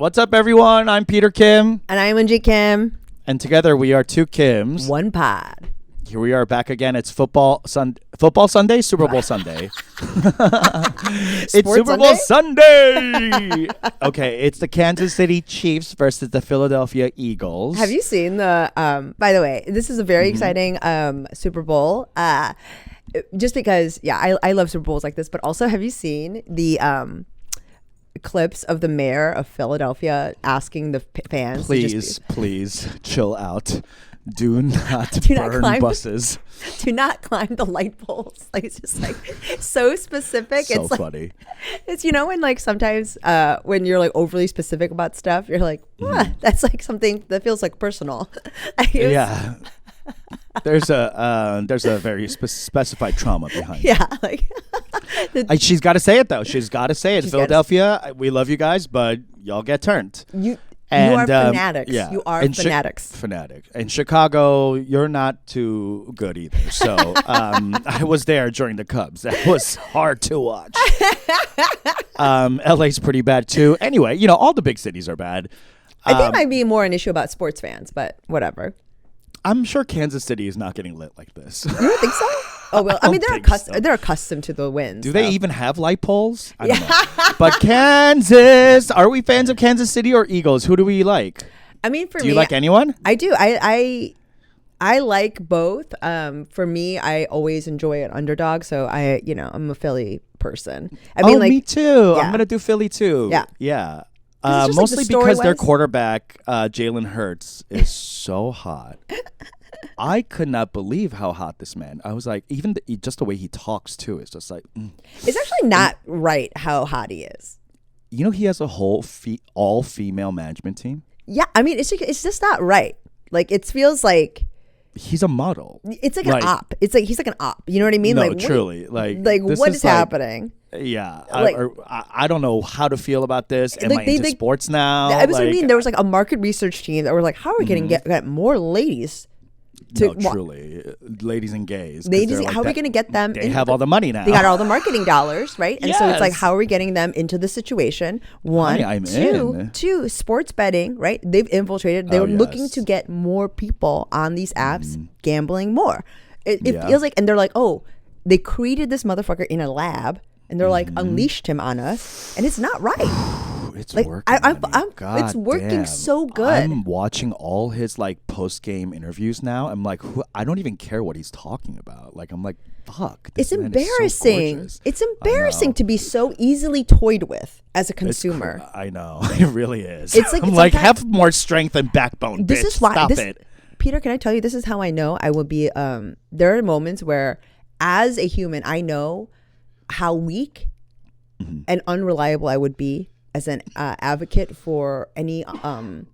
What's up, everyone? I'm Peter Kim. And I'm Unji Kim. And together we are two Kims. One pod. Here we are back again. It's football Sunday, Super Bowl Sunday. It's Super Bowl Sunday. Okay, it's the Kansas City Chiefs versus the Philadelphia Eagles. Have you seen the, by the way, this is a very exciting Super Bowl. Just because, I love Super Bowls like this, but also have you seen the clips of the mayor of Philadelphia asking the fans please chill out. Do not burn buses. Do not climb the light poles. Like, it's just like so specific. So it's like, funny. It's, you know, when like sometimes when you're like overly specific about stuff, you're like, that's like something that feels like personal. Yeah. There's a very specified trauma behind it. Yeah, like she's got to say it though. She's got to say it. Philadelphia, we love you guys, but y'all get turned. You are fanatics. Yeah. You are fanatics. Fanatic. In Chicago, you're not too good either. So I was there during the Cubs. That was hard to watch. LA's pretty bad too. Anyway, you know, all the big cities are bad. I think it might be more an issue about sports fans, but whatever. I'm sure Kansas City is not getting lit like this. You don't think so? Oh, well, I mean, they're accustomed to the wins. Do they even have light poles? I don't know. But Kansas, are we fans of Kansas City or Eagles? Who do we like? I mean, for me, do you like anyone? I do. I like both. For me, I always enjoy an underdog, so I'm a Philly person. I mean, me too. Yeah. I'm gonna do Philly too. Yeah. Mostly because their quarterback, Jalen Hurts, is so hot. I could not believe how hot this man. I was like, even just the way he talks too is just like. It's actually not right how hot he is. You know, he has a whole all-female management team. Yeah, I mean, it's just not right. Like, it feels like he's a model. It's like an op. It's like he's like an op. You know what I mean? No, like, truly. What is happening? Yeah, like, I don't know how to feel about this. Am I into sports now? I was mean, there was like a market research team that were like, how are we going to get more ladies? Truly, ladies and gays. How are we going to get them? They have all the money now. They got all the marketing dollars, right? And so it's like, how are we getting them into the situation? One, two, sports betting, right? They've infiltrated. They're looking to get more people on these apps gambling more. It feels like, and they're like, oh, they created this motherfucker in a lab. And they're like unleashed him on us, and it's not right. It's like, working. It's working so good. I'm watching all his like post game interviews now. I'm like, I don't even care what he's talking about. Like, I'm like, fuck. It's embarrassing. It's embarrassing to be so easily toyed with as a consumer. I know it really is. It's like, I'm like, have more strength and backbone. This bitch. is why. Stop it, Peter. Can I tell you? This is how I know I will be. There are moments where, as a human, I know how weak and unreliable I would be as an advocate for any I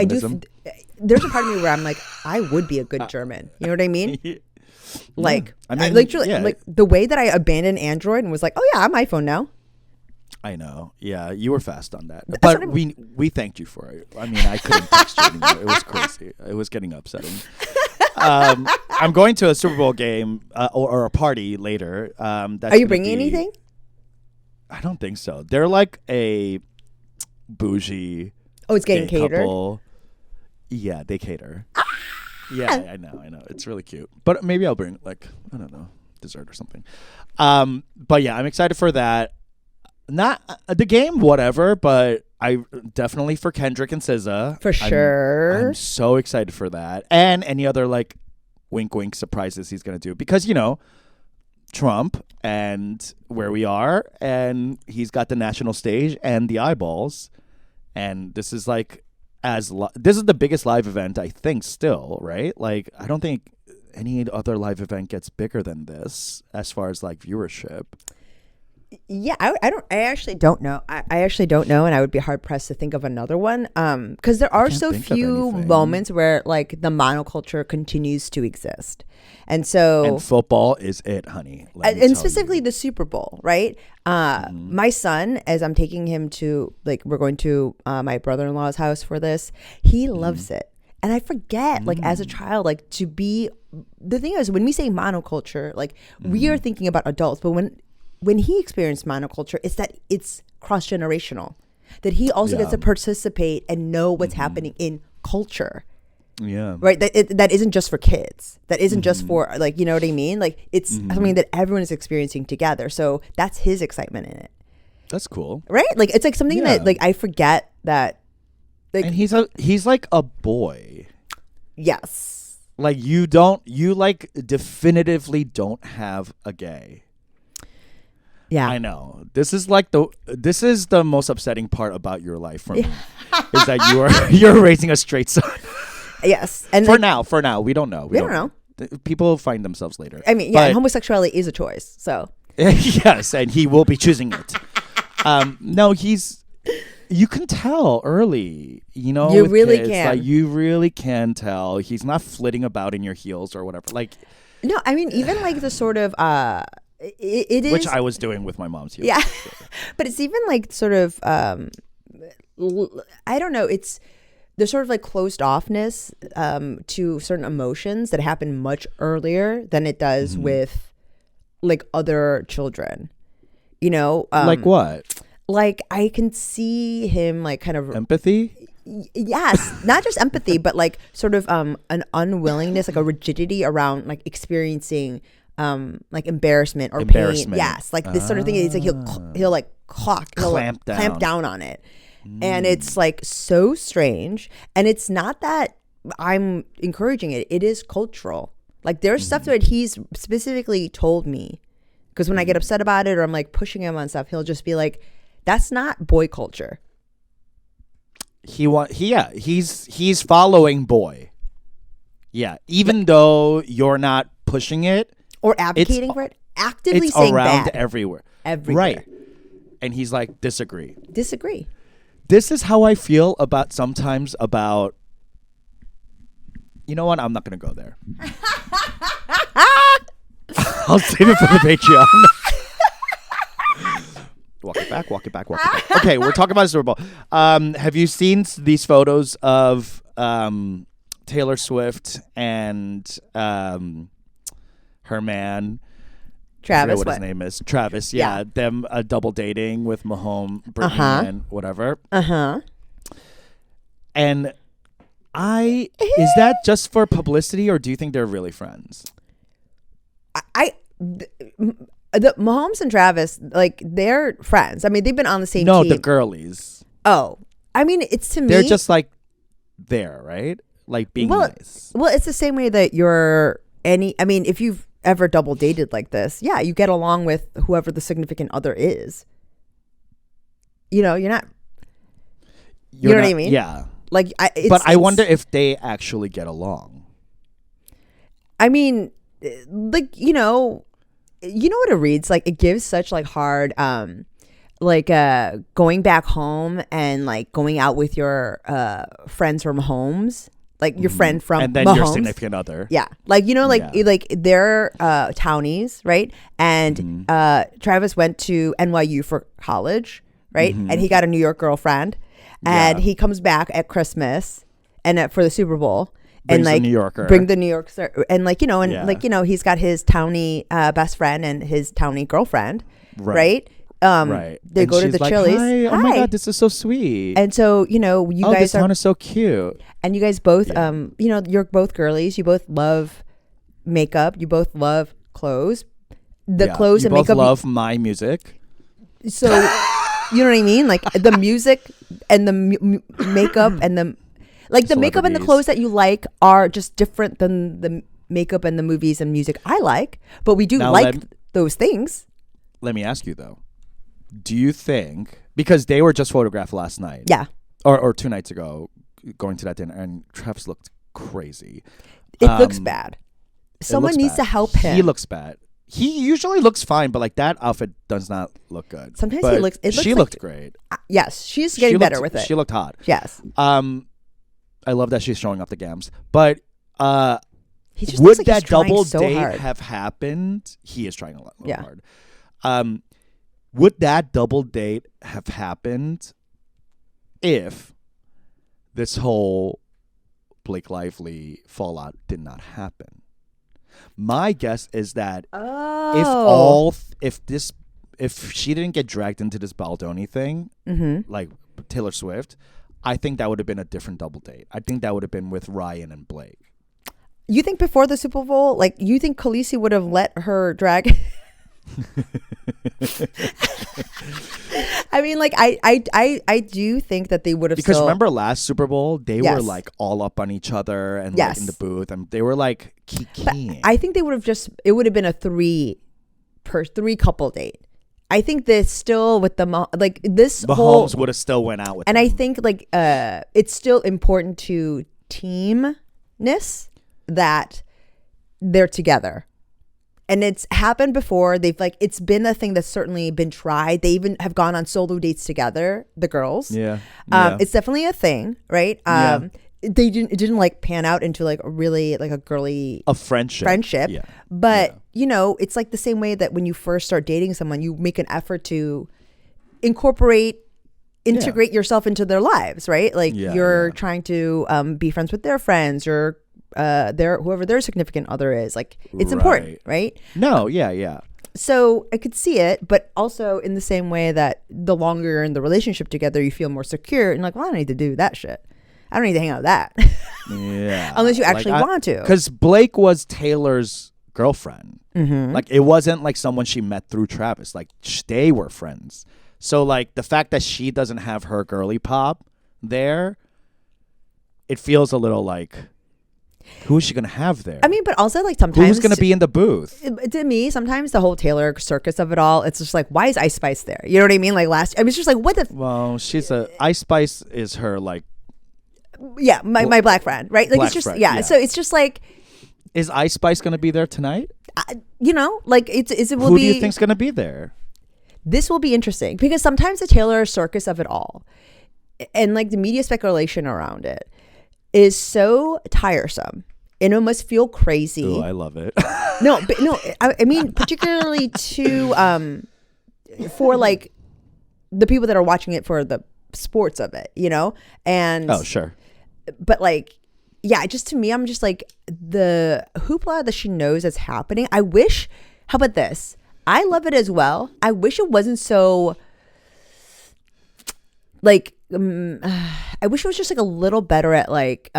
do. There's a part of me where I'm like, I would be a good German. You know what I mean? Like, like the way that I abandoned Android and was like, oh yeah, I'm iPhone now. I know. Yeah, you were fast on that. But we thanked you for it. I mean, I couldn't text you anymore. It was crazy. It was getting upsetting. I'm going to a Super Bowl game or a party later. Are you bringing anything? I don't think so. They're like a bougie. Oh, it's getting catered. Couple. Yeah, they cater. Yeah, I know. It's really cute. But maybe I'll bring like, I don't know, dessert or something. But yeah, I'm excited for that. Not the game, whatever, but I definitely for Kendrick and SZA. For sure. I'm so excited for that. And any other like wink wink surprises he's going to do. Because, you know, Trump and where we are, and he's got the national stage and the eyeballs. And this is like, this is the biggest live event, I think, still, right? Like, I don't think any other live event gets bigger than this as far as like viewership. Yeah, I actually don't know. I actually don't know, and I would be hard pressed to think of another one. Because there are so few moments where like the monoculture continues to exist, and football is it, honey. And specifically the Super Bowl, right? My son, as I'm taking him to we're going to my brother-in-law's house for this, he loves it. And I forget, like, as a child, like, to be... The thing is, when we say monoculture, like, we are thinking about adults. But when he experienced monoculture, it's that it's cross-generational. that he also gets Yeah. to participate and know what's happening in culture. Yeah. Right, that isn't just for kids. That isn't just for, like, you know what I mean? Like, it's something that everyone is experiencing together. So that's his excitement in it, That's cool. right? Like, it's like something Yeah. that, like, I forget that. Like, And he's like a boy. yes, Like you like definitively don't have a gay. yeah, I know. This is the most upsetting part about your life for me is that you're raising a straight son. yes. And For like, now, we don't know. we don't know. People find themselves later. I mean, yeah, and But- homosexuality is a choice. So yes, and he will be choosing it. No, you can tell early, you know. You with really kids, can. Like, you really can tell. He's not flitting about in your heels or whatever. Like, no, I mean, even like the sort of it is, which I was doing with my mom's heels. yeah, but it's even like sort of I don't know. It's there's sort of like closed offness to certain emotions that happen much earlier than it does with like other children. You know, Like what? like I can see him like kind of Empathy? yes, not just empathy, but like sort of an unwillingness, like a rigidity around like experiencing like embarrassment or Embarrassment. pain. Yes, like this sort of thing. It's like he'll like he'll Clamp down. clamp down on it, and it's like so strange. And it's not that I'm encouraging it; it is cultural. Like there's stuff that he's specifically told me, because when I get upset about it or I'm like pushing him on stuff, he'll just be like, "That's not boy culture." He's following boy. Yeah, even though you're not pushing it Or advocating for it, actively it's saying around bad. everywhere. Everywhere. Right. And he's like, disagree. Disagree. This is how I feel sometimes about, you know what? I'm not going to go there. I'll save it for the Patreon. Walk it back. Okay, we're talking about the Super Bowl. Have you seen these photos of Taylor Swift and her man? I Travis, forget what his name is. Travis, yeah. Yeah. Them double dating with Mahomes, Brittany, and whatever. Uh-huh. And is that just for publicity, or do you think they're really friends? The Mahomes and Travis, like, they're friends. I mean, they've been on the same No, team. the girlies. Oh. I mean, it's to me. They're just like there, right? Like being nice. Well, it's the same way that I mean, if you've ever double dated like this, yeah, you get along with whoever the significant other is. You know, you're not. You know what I mean? Yeah. Like, But I wonder if they actually get along. I mean, like, you know what it reads like. It gives such like hard, like going back home and like going out with your friends from homes, like your friend from and then Mahomes. your significant other. Yeah, like like Yeah. like they're townies, right? And Travis went to NYU for college, right? And he got a New York girlfriend, and Yeah. he comes back at Christmas and for the Super Bowl. Brings And the like New Yorker. bring the New Yorker, and like and Yeah. like he's got his townie best friend and his townie girlfriend, Right. right? Right. They And go to she's the like, Chili's. Hi. Oh my God, this is so sweet. And so you this guys town is so cute. and you guys both you're both girlies. You both love makeup. You both love clothes. The Yeah. clothes you and both makeup. love my music. So you know what I mean? Like the music and the makeup and the the makeup and the Celebrities. clothes that you like are just different than the makeup and the movies and music I like. But we do Now like those things. Let me ask you though. Do you think, because they were just photographed last night, Yeah. or 2 nights ago, going to that dinner, and Travis looked crazy. It looks bad. Someone looks needs bad. to help him. He looks bad. He usually looks fine, but like that outfit does not look good. Sometimes But he looks. It looks she like, looked great. Yes, she's getting better with it. She looked hot. Yes. I love that she's showing up the gams. But He just would looks like he's that trying double so date hard. have happened? He is trying a lot Yeah. hard. Would that double date have happened if this whole Blake Lively fallout did not happen? My guess is that if she didn't get dragged into this Baldoni thing, like Taylor Swift, I think that would have been a different double date. I think that would have been with Ryan and Blake. You think before the Super Bowl, like, you think Khaleesi would have let her drag? I mean, like, I do think that they would have, because remember last Super Bowl, they Yes. were like all up on each other and like Yes. in the booth, and they were like kikiing. I think they would have it would have been a three couple date. I think this still with this whole, Mahomes would have still went out with and them. I think like it's still important to teamness that they're together. And it's happened before. It's been a thing that's certainly been tried. They even have gone on solo dates together, the girls. Yeah. It's definitely a thing, right? Yeah. It didn't like pan out into like a really like a girly friendship. Yeah. But it's like the same way that when you first start dating someone, you make an effort to integrate yourself into their lives, right? Like you're trying to be friends with their friends, whoever their significant other is. Like, it's important, right? No, yeah. So I could see it, but also in the same way that the longer you're in the relationship together, you feel more secure and like, well, I don't need to do that shit. I don't need to hang out with that. Yeah. Unless you actually want to. Because Blake was Taylor's girlfriend. Mm-hmm. Like, it wasn't like someone she met through Travis. Like, they were friends. So like the fact that she doesn't have her girly pop there, it feels a little like, who is she going to have there? I mean, but also like sometimes who's going to be in the booth? To me, sometimes the whole Taylor circus of it all, it's just like, why is Ice Spice there? You know what I mean? Like it's just like, what the? Well, she's Ice Spice is her like. Yeah, my black friend, right? Like, Black it's just friend, yeah. yeah. So it's just like, is Ice Spice going to be there tonight? like it will Who be. do you think's going to be there? This will be interesting because sometimes the Taylor circus of it all, and like the media speculation around it, is so tiresome. And it must feel crazy. Oh, I love it. No, but no, I mean particularly for like the people that are watching it for the sports of it, and Oh, sure. but like, yeah, just to me, I'm just like the hoopla that she knows is happening. I wish. How about this? I love it as well. I wish it wasn't so like. I wish it was just like a little better at like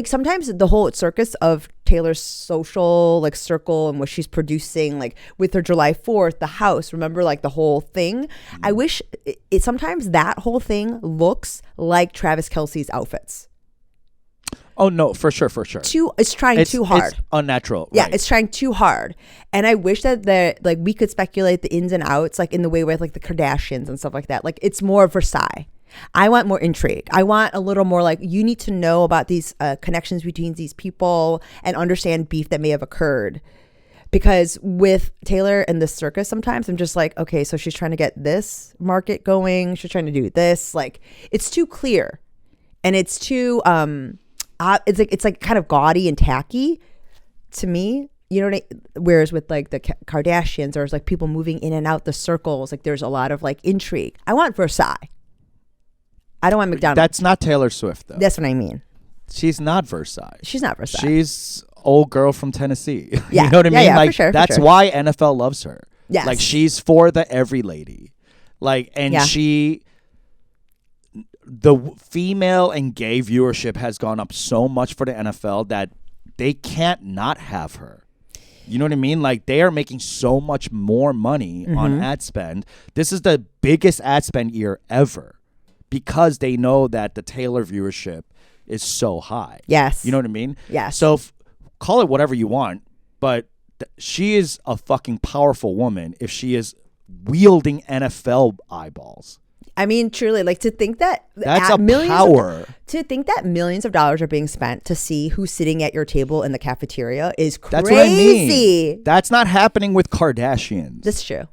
sometimes the whole circus of Taylor's social like circle and what she's producing, like with her July 4th, the house, remember, like the whole thing. I wish it sometimes that whole thing looks like Travis Kelce's outfits. Oh no, for sure. It's trying too hard. It's unnatural. Yeah, right. it's trying too hard. And I wish that like we could speculate the ins and outs, like in the way with like the Kardashians and stuff like that. Like it's more Versailles. I want more intrigue. I want a little more like, you need to know about these connections between these people and understand beef that may have occurred. Because with Taylor and the circus, sometimes I'm just like, okay, so she's trying to get this market going. She's trying to do this. Like, it's too clear, and it's too it's like kind of gaudy and tacky to me. You know what whereas with like the Kardashians, or like people moving in and out the circles, like there's a lot of like intrigue. I want Versailles. I don't want McDonald's. That's not Taylor Swift, though. That's what I mean. She's not Versailles. She's not Versailles. She's old girl from Tennessee. Yeah. You know what I mean? Yeah, like, for sure, that's why NFL loves her. Yes. Like, she's for the every lady. Like, and the female and gay viewership has gone up so much for the NFL that they can't not have her. You know what I mean? Like, they are making so much more money on ad spend. This is the biggest ad spend year ever, because they know that the Taylor viewership is so high. Yes. You know what I mean? Yes. So call it whatever you want, but she is a fucking powerful woman if she is wielding NFL eyeballs. I mean, truly, like, to think that that's power. To think that millions of dollars are being spent to see who's sitting at your table in the cafeteria is crazy. That's what I mean. That's not happening with Kardashians. That's true.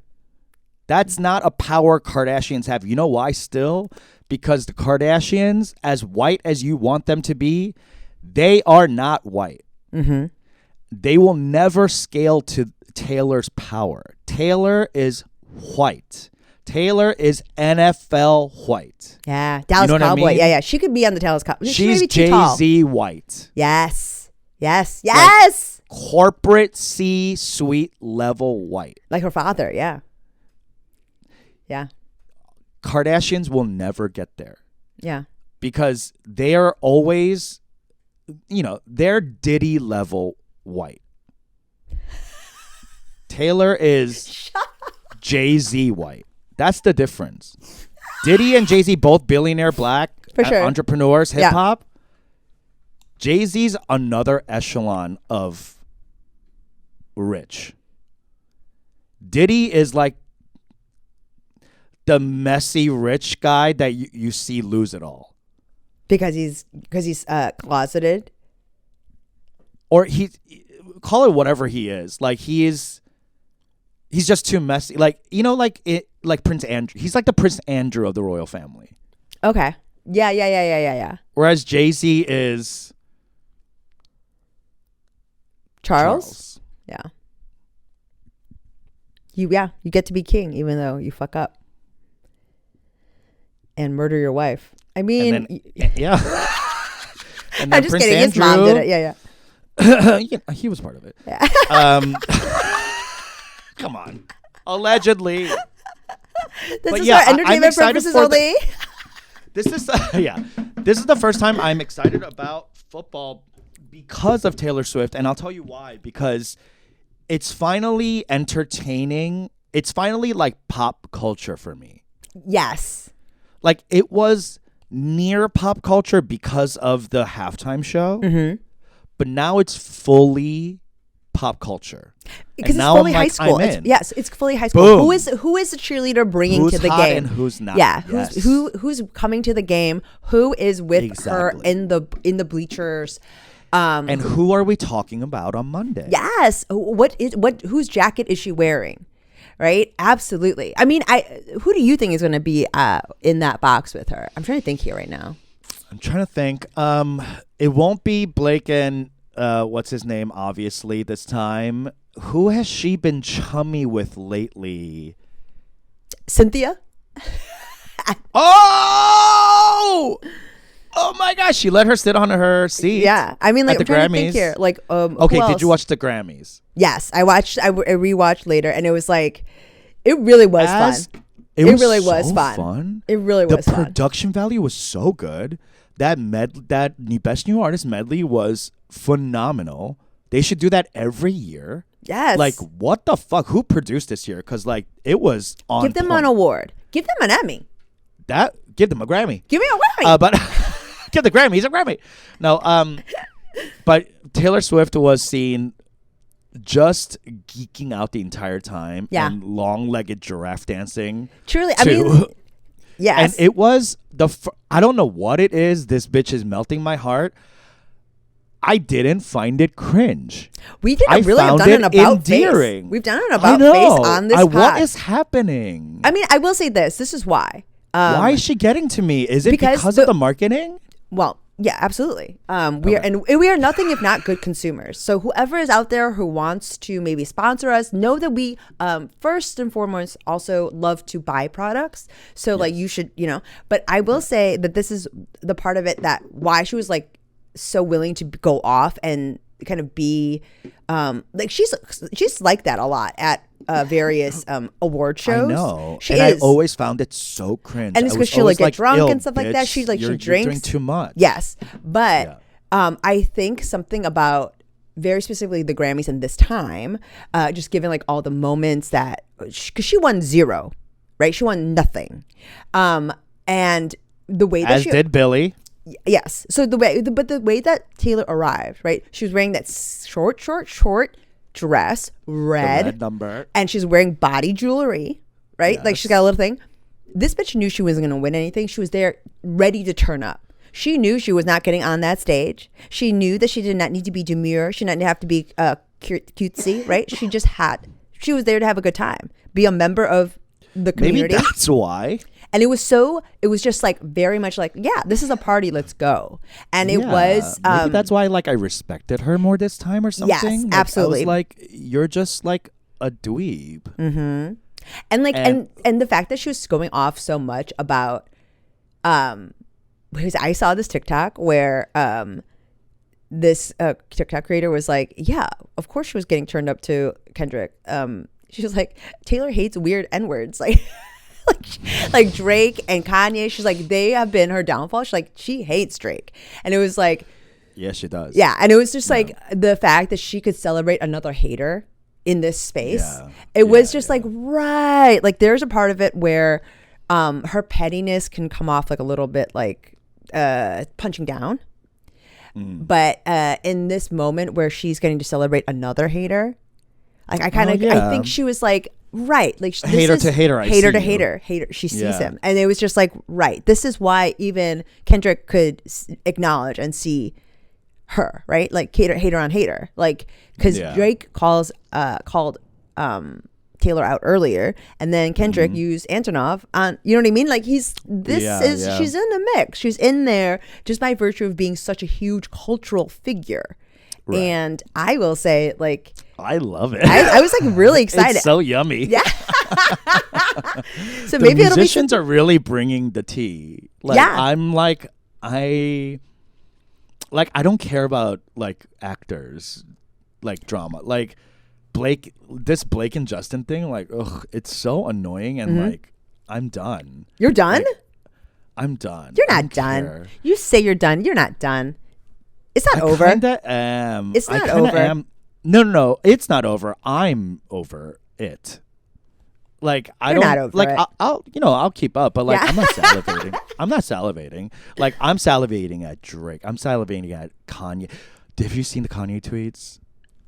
That's not a power Kardashians have. You know why still? Because the Kardashians, as white as you want them to be, they are not white. Mm-hmm. They will never scale to Taylor's power. Taylor is white. Taylor is NFL white. Yeah. Dallas You know Cowboy. what I mean? Yeah. She could be on the Dallas Cowboy. She's Jay-Z white. Yes. Like corporate C-suite level white. Like her father. Yeah. Yeah. Kardashians will never get there Yeah. because they are always, they're Diddy level white. Taylor is Jay-Z white. That's the difference. Diddy and Jay-Z both billionaire black For sure. entrepreneurs, hip hop. Jay-Z's another echelon of rich. Diddy is like the messy rich guy that you see lose it all. Because he's closeted. Or call it whatever he is. Like he's just too messy. Like, like Prince Andrew. He's like the Prince Andrew of the royal family. Okay. Yeah. Whereas Jay-Z is Charles? Yeah. You get to be king even though you fuck up. And murder your wife. I mean, And then I'm just Prince kidding. Andrew, His mom did it. Yeah. he was part of it. Yeah. Come on. Allegedly. This But is yeah, for entertainment excited purposes for only. This is This is the first time I'm excited about football because of Taylor Swift, and I'll tell you why. Because it's finally entertaining. It's finally like pop culture for me. Yes. Like it was near pop culture because of the halftime show, but now it's fully pop culture. Because it's now fully I'm high like, school. I'm in. Yes, it's fully high school. Boom. Who is the cheerleader bringing Who's to the hot game? and who's not? Yeah, Yes. who's coming to the game? Who is with her Exactly. in the bleachers? And who are we talking about on Monday? Yes. Whose jacket is she wearing? Right? Absolutely. I mean, who do you think is going to be in that box with her? I'm trying to think here right now. I'm trying to think. It won't be Blake and what's his name, obviously, this time. Who has she been chummy with lately? Cynthia? Oh my gosh, she let her sit on her seat. Yeah. I mean, like, at I'm the trying to think Grammys. here. Like, Okay, who did you else? watch the Grammys? Yes, I watched. I rewatched later, and it was like, it really was fun. It really was so fun. It really was The fun. production value was so good. That Best New Artist medley was phenomenal. They should do that every year. Yes. Like, what the fuck? Who produced this year? Because, like, it was on Give them point. an award. Give them an Emmy. Give them a Grammy. Give me a Grammy. But give the Grammys a Grammy. No, but Taylor Swift was seen just geeking out the entire time. Yeah. And long-legged giraffe dancing. Truly, I too. mean, yes. And it was I don't know what it is. This bitch is melting my heart. I didn't find it cringe. We didn't I really have found done it an about endearing. face. We've done an I about know. face on this pod. What is happening? I mean, I will say this. This is why. Why is she getting to me? Is it because because of the marketing? Well, yeah, absolutely. We are nothing if not good consumers. So whoever is out there who wants to maybe sponsor us, know that we first and foremost also love to buy products. So like you should, But I will say that this is the part of it that why she was like so willing to go off and kind of be like she's like that a lot at various award shows. I know. She and is. I always found it so cringe. And it's I because was she'll always like get drunk "Ew, and stuff like that. bitch, She's like you're she drinks. You're doing too much. Yes, but I think something about very specifically the Grammys and this time, just given like all the moments that because she won zero, right? She won nothing, and the way that As did Billy. Yes. So the way that Taylor arrived, right? She was wearing that short dress, red number. and she's wearing body jewelry, right? Like she's got a little thing. This bitch knew she wasn't going to win anything. She was there ready to turn up. She knew she was not getting on that stage. She knew that she did not need to be demure. She didn't have to be cutesy, right? She was there to have a good time, be a member of the community. Maybe that's why. And it was just like very much like, yeah, this is a party, let's go. And it was maybe that's why I respected her more this time or something. Yes, Like, absolutely. I was like, you're just like a dweeb. Mm-hmm. And like and the fact that she was going off so much about because I saw this TikTok where this TikTok creator was like, yeah, of course she was getting turned up to Kendrick. She was like, Taylor hates weird N-words. like Drake and Kanye. She's like, they have been her downfall. She's like, she hates Drake. And it was like, yes, she does. yeah. And it was just like the fact that she could celebrate another hater in this space. Yeah. It was just like, right. Like there's a part of it where her pettiness can come off like a little bit like punching down. But in this moment where she's getting to celebrate another hater, like I kind of, I think she was like, right, like hater to hater, hater to hater. She sees him, and it was just like, right, this is why even Kendrick could acknowledge and see her, right, like hater on hater, like because Drake called Taylor out earlier, and then Kendrick used Antonov on, you know what I mean? Like she's in the mix. She's in there just by virtue of being such a huge cultural figure. Right. And I will say, like, I love it. I was like really excited. It's so yummy. Yeah. So the maybe musicians are really bringing the tea. Like, I'm like, I don't care about like actors, like drama, like Blake and Justin thing. Like, ugh, it's so annoying, and like, I'm done. You're done? Like, I'm done. You're not done. Care. You say you're done. You're not done. It's not over. It's not over. No, it's not over. I'm over it. Like You're not over like it. I'll keep up, but like I'm not salivating. I'm not salivating. Like I'm salivating at Drake. I'm salivating at Kanye. Have you seen the Kanye tweets?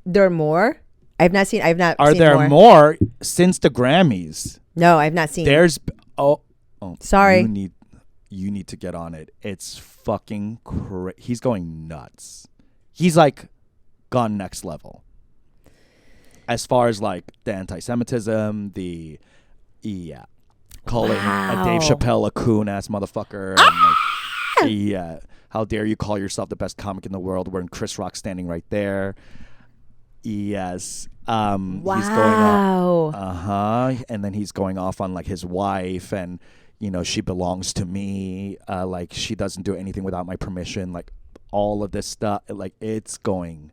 There are more. I've not seen. Are seen there more since the Grammys? No, I've not seen. There's sorry. You need to get on it. It's fucking he's going nuts. He's like gone next level. As far as like the anti-Semitism, calling Dave Chappelle a coon ass motherfucker, and like, how dare you call yourself the best comic in the world when Chris Rock's standing right there. Yes. Wow. He's going off, and then he's going off on like his wife, and she belongs to me. Like she doesn't do anything without my permission. Like all of this stuff. Like it's going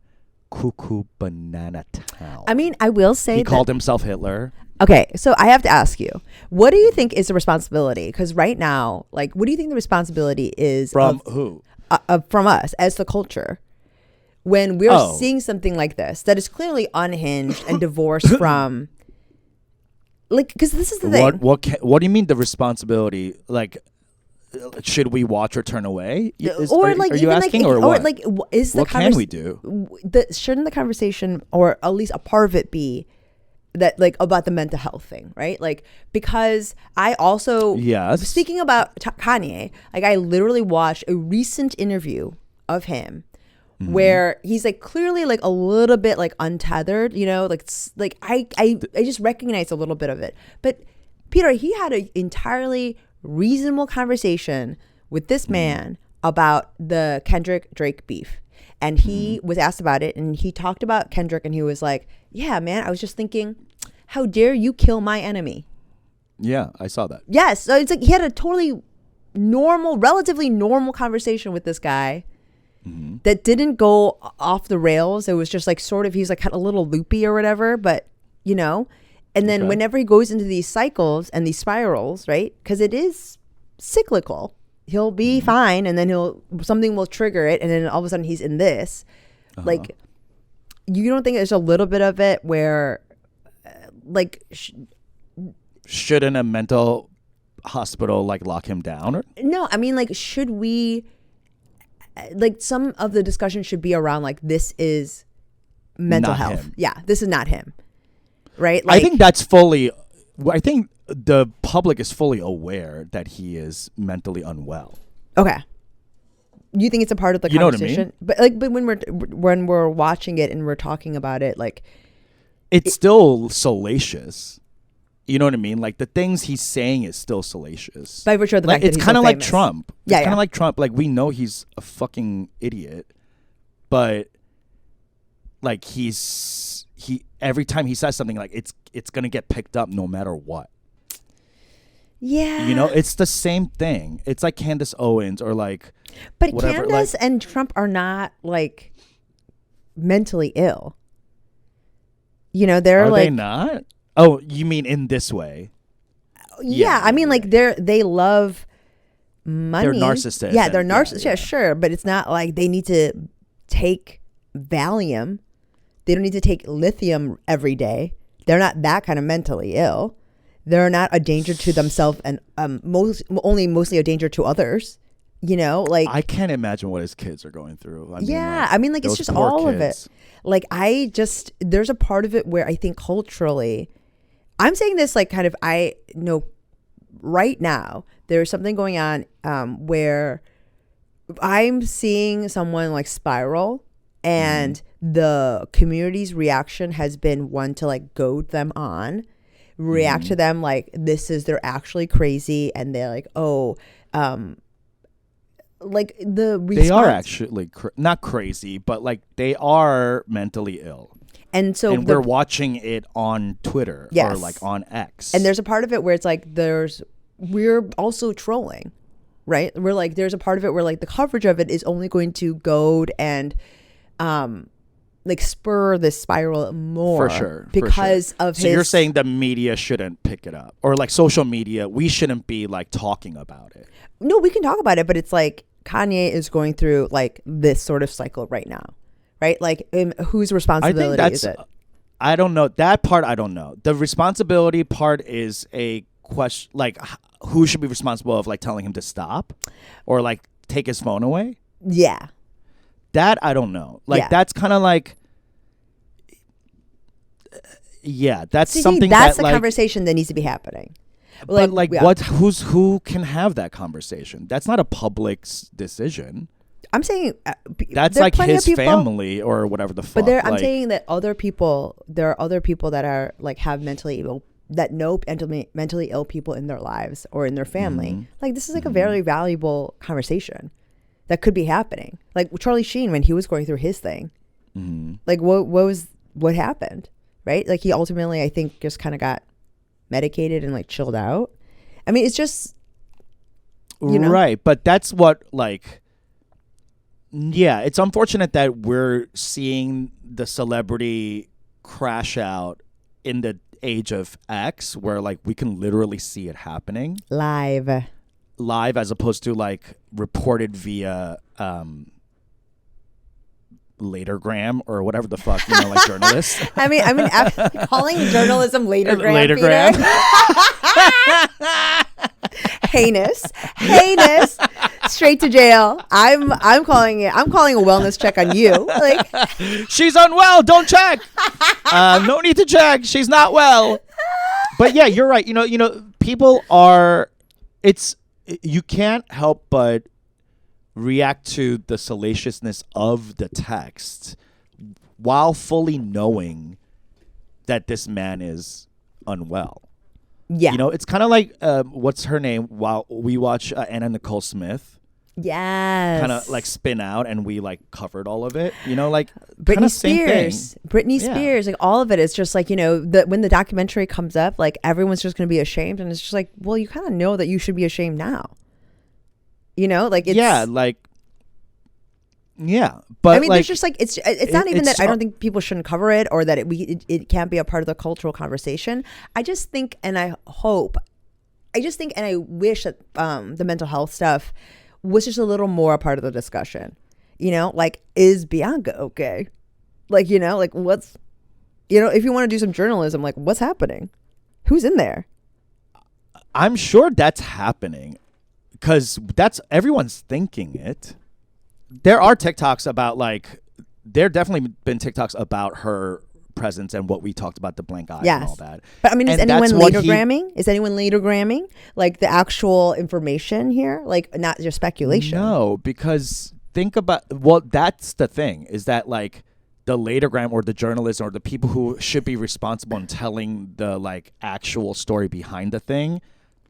cuckoo banana town. I mean, I will say he called himself Hitler. Okay, so I have to ask you, what do you think is the responsibility? Because right now, like, what do you think the responsibility is from who? From us as the culture, when we're seeing something like this that is clearly unhinged and divorced from, like, because this is the thing. What do you mean the responsibility? Like, should we watch or turn away? Are you asking, or what? Like, is the what can we do? Shouldn't the conversation, or at least a part of it, be that, like, about the mental health thing, right? Like, because I also, speaking about Kanye, like, I literally watched a recent interview of him where he's like clearly like a little bit like untethered, like I just recognize a little bit of it. But Peter, he had an entirely reasonable conversation with this man about the Kendrick Drake beef, and he was asked about it, and he talked about Kendrick, and he was like, yeah man, I was just thinking, how dare you kill my enemy. Yeah, I saw that. Yes. So it's like he had a totally relatively normal conversation with this guy that didn't go off the rails. It was just like sort of, he's like kind of a little loopy or whatever, but and then whenever he goes into these cycles and these spirals, right? Because it is cyclical. He'll be fine, and then something will trigger it, and then all of a sudden he's in this. Like, you don't think there's a little bit of it where, like, shouldn't a mental hospital like lock him down? No, I mean, like, should we? Like, some of the discussion should be around like, this is mental health. Him. Yeah, this is not him. Right? Like, I think the public is fully aware that he is mentally unwell. Okay. You think it's a part of the conversation? Know what I mean? But like, when we're watching it and we're talking about it, like, it's still salacious. You know what I mean? Like, the things he's saying is still salacious. By virtue of the fact that it's kind of like Trump. It's kind of like Trump. Like, we know he's a fucking idiot, but like every time he says something, like it's gonna get picked up no matter what. Yeah. It's the same thing. It's like Candace Owens or like. But whatever, Candace like, and Trump are not like mentally ill. They're are like. They not? Oh, you mean in this way? Yeah, I mean, like they love money. They're narcissists. Yeah, they're narcissists. Yeah, sure, but it's not like they need to take Valium. They don't need to take lithium every day. They're not that kind of mentally ill. They're not a danger to themselves and mostly a danger to others. You know, like I can't imagine what his kids are going through. I mean, like it's just all of it. Like there's a part of it where I think culturally, I'm saying this like kind of, I know right now there's something going on where I'm seeing someone like spiral, and the community's reaction has been one to like goad them on, react to them like they're actually crazy, and they're like, oh, like the response, they are actually not crazy, but like they are mentally ill. And so we're watching it on Twitter or like on X. And there's a part of it where it's like we're also trolling, right? We're like, there's a part of it where like the coverage of it is only going to goad and like spur this spiral more. For sure. Because of So you're saying the media shouldn't pick it up, or like social media, we shouldn't be like talking about it. No, we can talk about it, but it's like Kanye is going through like this sort of cycle right now. Right? Like, whose responsibility is it? I don't know. That part, I don't know. The responsibility part is a question, like, who should be responsible of, like, telling him to stop or, like, take his phone away? Yeah. That, I don't know. Like, that's kind of like, that's something that's that, the like, conversation that needs to be happening. But, like, who can have that conversation? That's not a public's decision. I'm saying that's like his family or whatever the fuck. But I'm saying that there are other people that are like have mentally ill, that know mentally ill people in their lives or in their family. Like this is like a very valuable conversation that could be happening. Like Charlie Sheen when he was going through his thing, like what happened, right? Like he ultimately, I think, just kind of got medicated and like chilled out. I mean, it's just right, but that's what like. Yeah, it's unfortunate that we're seeing the celebrity crash out in the age of X, where like we can literally see it happening live, as opposed to like reported via Latergram or whatever the fuck, like journalists. I mean, calling journalism Latergram. Heinous, straight to jail. I'm calling a wellness check on you. Like she's unwell. Don't check. No need to check. She's not well. But yeah, you're right. People are. You can't help but react to the salaciousness of the text while fully knowing that this man is unwell. Yeah. It's kind of like, what's her name? While we watch Anna Nicole Smith. Yes. Kind of like spin out, and we like covered all of it. Like Britney Spears. Britney Spears, like all of it is just like, when the documentary comes up, like everyone's just going to be ashamed. And it's just like, well, you kind of know that you should be ashamed now. Like it's. Yeah. Like. Yeah, but I mean, there's just like it's not even that I don't think people shouldn't cover it or that it can't be a part of the cultural conversation. I just think, and I wish that the mental health stuff was just a little more a part of the discussion. Like, is Bianca okay? Like, like what's, if you want to do some journalism, like what's happening? Who's in there? I'm sure that's happening because everyone's thinking it. There are TikToks about like, there definitely been TikToks about her presence and what we talked about, the blank eye and all that. But I mean, is anyone Latergramming? Is anyone Latergramming? Like the actual information here? Like not just speculation? No, because that's the thing is that like the Latergram or the journalists or the people who should be responsible in telling the like actual story behind the thing,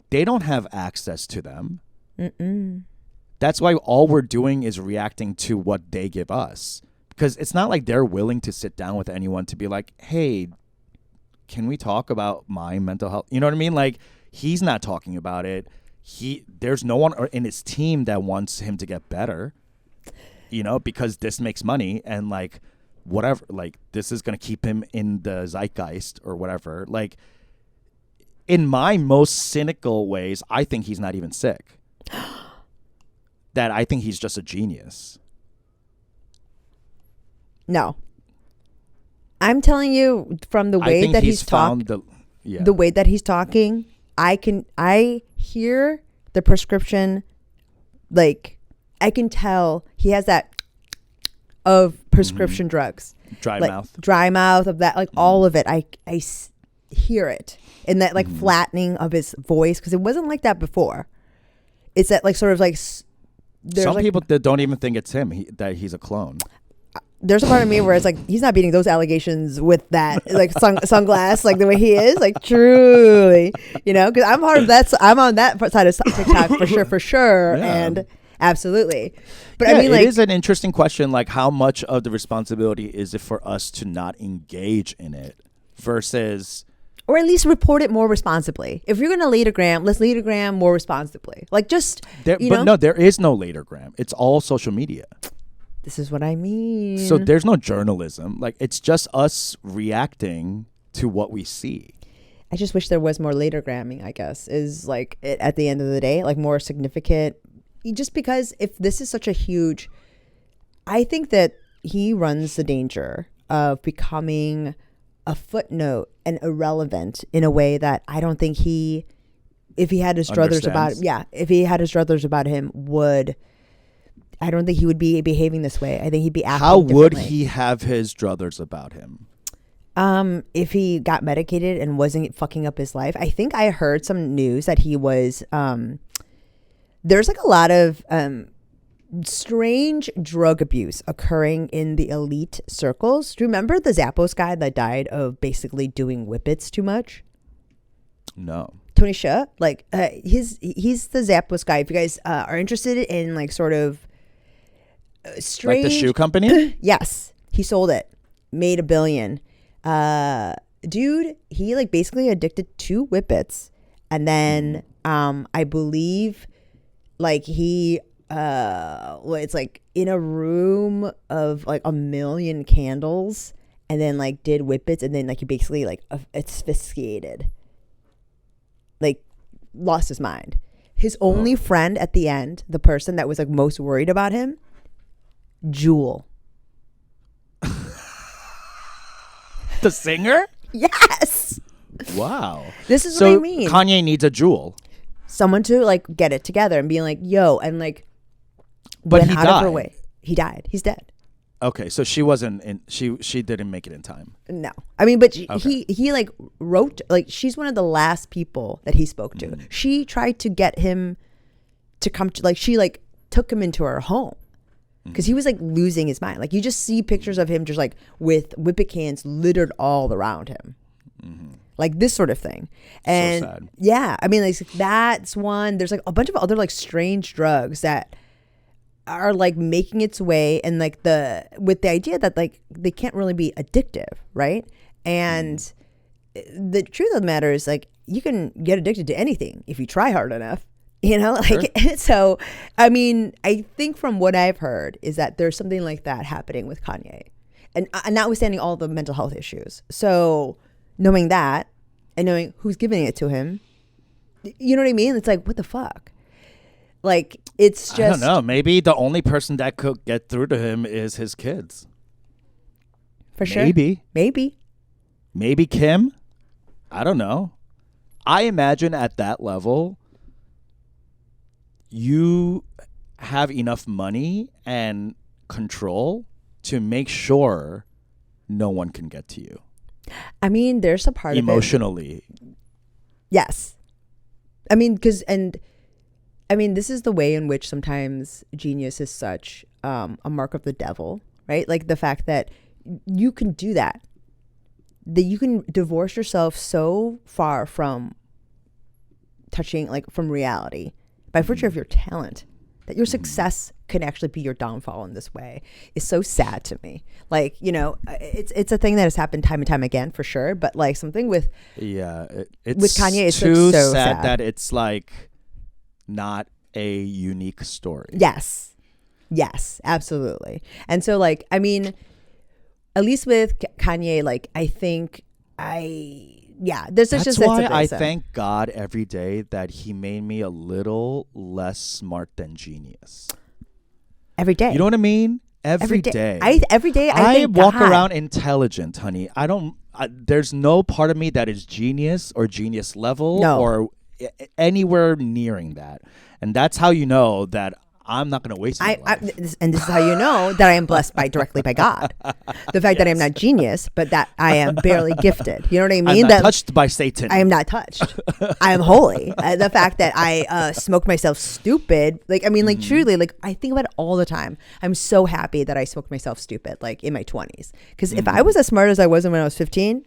they don't have access to them. That's why all we're doing is reacting to what they give us. Because it's not like they're willing to sit down with anyone to be like, hey, can we talk about my mental health? You know what I mean? Like, he's not talking about it. There's no one in his team that wants him to get better, because this makes money and like whatever, like this is going to keep him in the zeitgeist or whatever. Like, in my most cynical ways, I think he's not even sick. That I think he's just a genius. No. I'm telling you, from the way that he's talking, the way that he's talking, I hear the prescription, like, I can tell he has that of prescription drugs. Dry like, mouth. Dry mouth of that, like all of it. I hear it. And that like flattening of his voice, because it wasn't like that before. It's that like sort of like... Some people that don't even think it's him, that he's a clone. There's a part of me where it's like, he's not beating those allegations with that like sunglass, like the way he is, like truly, you know, because I'm part of that. I'm on that side of TikTok for sure. Yeah. And absolutely. But yeah, I mean, like, it is an interesting question. Like, how much of the responsibility is it for us to not engage in it versus... Or at least report it more responsibly. If you're going to latergram, let's latergram more responsibly. Like just, no, there is no latergram. It's all social media. This is what I mean. So there's no journalism. Like, it's just us reacting to what we see. I just wish there was more latergramming, I guess, is like it, at the end of the day, like more significant. Just because if this is such a huge, I think that he runs the danger of becoming a footnote and irrelevant in a way that I don't think if he had his druthers about him, I don't think he would be behaving this way. I think he'd be acting How would differently. he have his druthers about him? If he got medicated and wasn't fucking up his life. I think I heard some news that he was, there's like a lot of strange drug abuse occurring in the elite circles. Do you remember the Zappos guy that died of basically doing whippets too much? No. Tony Hsieh, like he's the Zappos guy. If you guys are interested in like sort of strange, like the shoe company, yes, he sold it, made $1 billion. Dude, he like basically addicted to whippets, and then I believe like he it's like in a room of like 1 million candles, and then like did whippets, and then like he basically like asphyxiated, like lost his mind. His only friend at the end, the person that was like most worried about him, Jewel. The singer? Yes. Wow. This is what I mean. Kanye needs a Jewel. Someone to like get it together and be like, yo, and like, but went he out died. of her way. He died. He's dead. Okay, so she wasn't in. She didn't make it in time. No, I mean, but he like wrote, like, she's one of the last people that he spoke to. She tried to get him to come to, like, she like took him into her home because he was like losing his mind. Like, you just see pictures of him just like with whippet cans littered all around him. Like this sort of thing. And so sad. Yeah, I mean, like, that's one. There's like a bunch of other like strange drugs that are like making its way, and like with the idea that like they can't really be addictive, right? And the truth of the matter is, like, you can get addicted to anything if you try hard enough, you know, like, sure. So I mean, I think from what I've heard is that there's something like that happening with Kanye, and notwithstanding all the mental health issues. So knowing that and knowing who's giving it to him, you know what I mean? It's like, what the fuck? Like, it's just, I don't know. Maybe the only person that could get through to him is his kids. For sure. Maybe Kim. I don't know. I imagine at that level, you have enough money and control to make sure no one can get to you. I mean, there's a part emotionally. Yes. I mean, this is the way in which sometimes genius is such a mark of the devil, right? Like the fact that you can do that you can divorce yourself so far from touching, like, from reality by virtue of your talent, that your success can actually be your downfall in this way is so sad to me. Like, you know, it's a thing that has happened time and time again, for sure. But like something with it's with Kanye is too so sad that it's like not a unique story. Yes, absolutely. And so, like, I mean, at least with Kanye, like, I think I yeah, there's That's just why a I reason. thank God every day that he made me a little less smart than genius. Every day. You know what I mean? Every day. day. Every day I I thank walk God. around intelligent, honey. There's no part of me that is genius or genius level No. or anywhere nearing that. And that's how you know that I'm not going to waste my life. This is how you know that I am blessed directly by God. The fact that I'm not genius, but that I am barely gifted. You know what I mean? I'm not touched by Satan. I am not touched. I am holy. The fact that I smoked myself stupid, like, I mean, like, truly, like, I think about it all the time. I'm so happy that I smoked myself stupid, like, in my 20s. Because if I was as smart as I was when I was 15,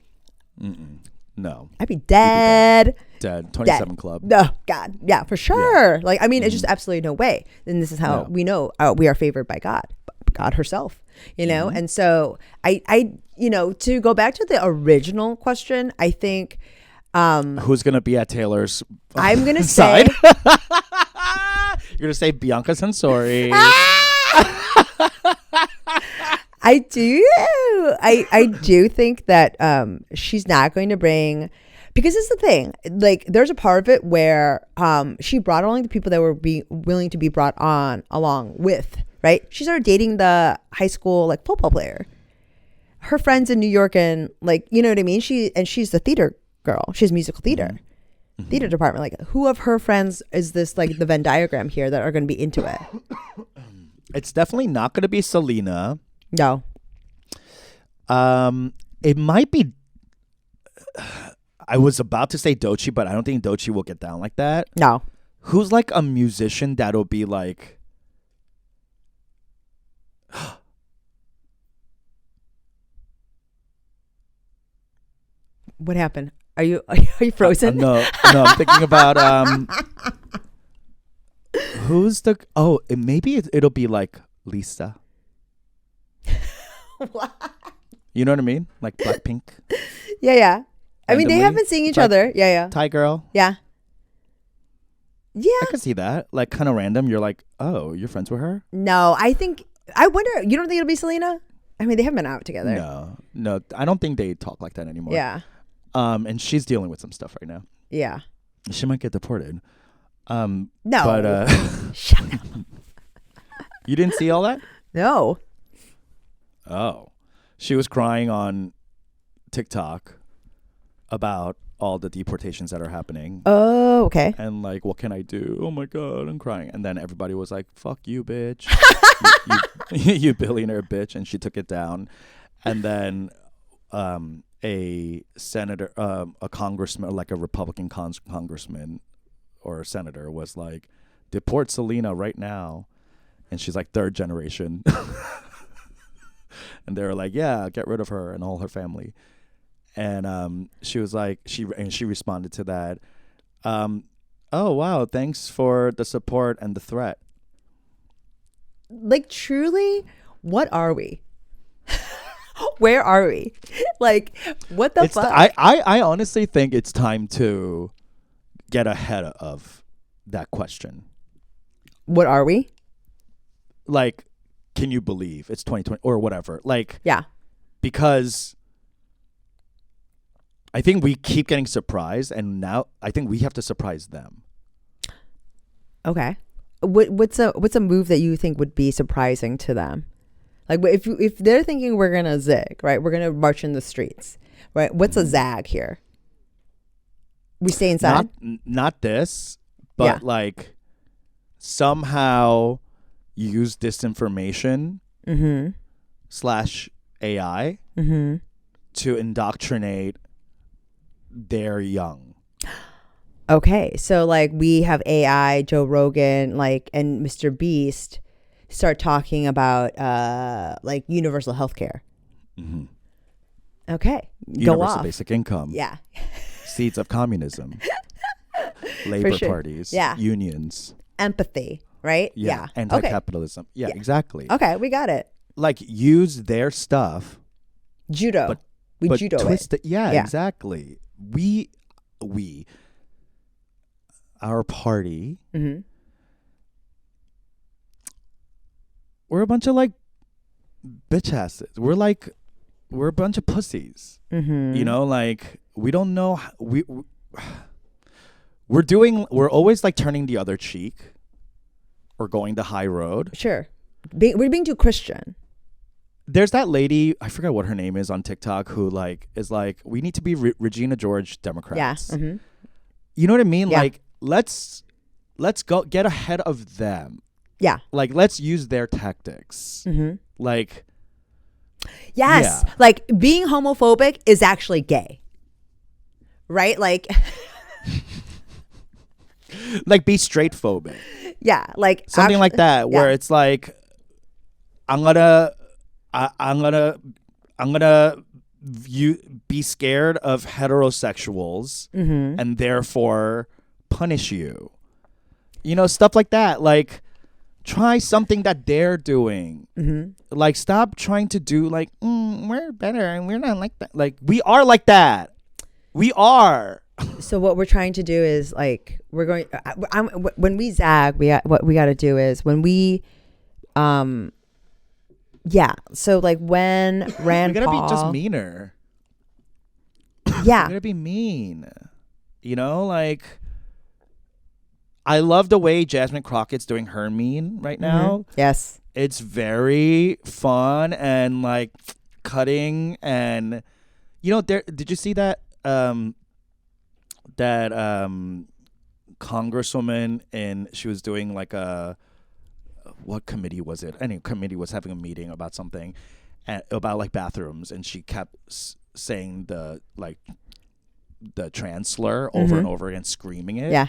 no. I'd be dead. Dead. 27 Club. Oh, God. Yeah, for sure. Yeah. Like, I mean, it's just absolutely no way. And this is how we know we are favored by God, God herself, you know? And so I, you know, to go back to the original question, I think, who's going to be at Taylor's I'm going to say, you're going to say Bianca Sensori. I do think that she's not going to bring, because it's the thing, like, there's a part of it where she brought along the people that were willing to be brought on along with, right? She started dating the high school, like, football player. Her friends in New York, and, like, you know what I mean? She's the theater girl. She's musical theater. Theater department. Like, who of her friends is this, like, the Venn diagram here that are going to be into it? It's definitely not going to be Selena. No. It might be. I was about to say Doechii, but I don't think Doechii will get down like that. No. Who's like a musician that'll be like? What happened? Are you frozen? No. I'm thinking about who's the? Oh, maybe it'll be like Lisa. What? You know what I mean? Like Blackpink. Yeah. I mean, they Randomly, have been seeing each other. Yeah. Thai girl. Yeah. I could see that. Like, kind of random. You're like, oh, you're friends with her? No, I wonder, you don't think it'll be Selena? I mean, they haven't been out together. No. I don't think they talk like that anymore. Yeah. And she's dealing with some stuff right now. Yeah. She might get deported. No. But Shut up. you didn't see all that? No. Oh. She was crying on TikTok about all the deportations that are happening. Oh, okay. And like, what can I do? Oh my God, I'm crying. And then everybody was like, fuck you, bitch. you billionaire bitch. And she took it down. And then a senator, a congressman, like a Republican congressman or a senator was like, deport Selena right now. And she's like third generation. And they were like, yeah, get rid of her and all her family. And she was like, she responded to that. Oh, wow, thanks for the support and the threat. Like, truly, what are we? Where are we? Like, what the fuck? I honestly think it's time to get ahead of that question. What are we? Like, can you believe it's 2020 or whatever? Like, yeah, because I think we keep getting surprised, and now I think we have to surprise them. Okay. What's a move that you think would be surprising to them? Like, if they're thinking we're gonna zig, right? We're gonna march in the streets, right? What's a zag here? We stay inside. Not this, but like somehow use disinformation / AI to indoctrinate their young. Okay, so like we have AI, Joe Rogan, like, and Mr. Beast start talking about like universal healthcare. Okay, Universal basic income. Yeah. Seeds of communism. Labor sure. parties. Yeah. Unions. Empathy, right? Yeah. Anti-capitalism. Okay. Yeah, exactly. Okay, we got it. Like, use their stuff. Judo. But judo twist it. Yeah, Yeah. exactly. We, our party, we're a bunch of like bitch asses. We're like we're a bunch of pussies. Mm-hmm. You know, like we don't know. We're always like turning the other cheek or going the high road. Sure. We're being too Christian. There's that lady, I forget what her name is on TikTok, who like is like, we need to be Regina George Democrats. Yeah. Mm-hmm. You know what I mean? Yeah. Like, let's go get ahead of them. Yeah. Like, let's use their tactics. Mm-hmm. Like, yes. yeah. Like being homophobic is actually gay. Right? Like like be straight phobic. yeah, like Something like that, where yeah. it's like, I'm gonna be scared of heterosexuals Mm-hmm. and therefore punish you. You know, stuff like that. Like, try something that they're doing. Mm-hmm. Like, stop trying to do like, we're better and we're not like that. Like, we are like that. We are. So what we're trying to do is like we're going. When we zag, what we got to do is when we, yeah. So like when Rand we gotta Paul, be just meaner. yeah, We gotta be mean. You know, like, I love the way Jasmine Crockett's doing her mean right now. Mm-hmm. Yes, It's very fun and like cutting, and you know, did you see that congresswoman, and she was doing like what committee was it? Any committee was having a meeting about something, about like bathrooms, and she kept saying the trans slur over and over again, screaming it. yeah,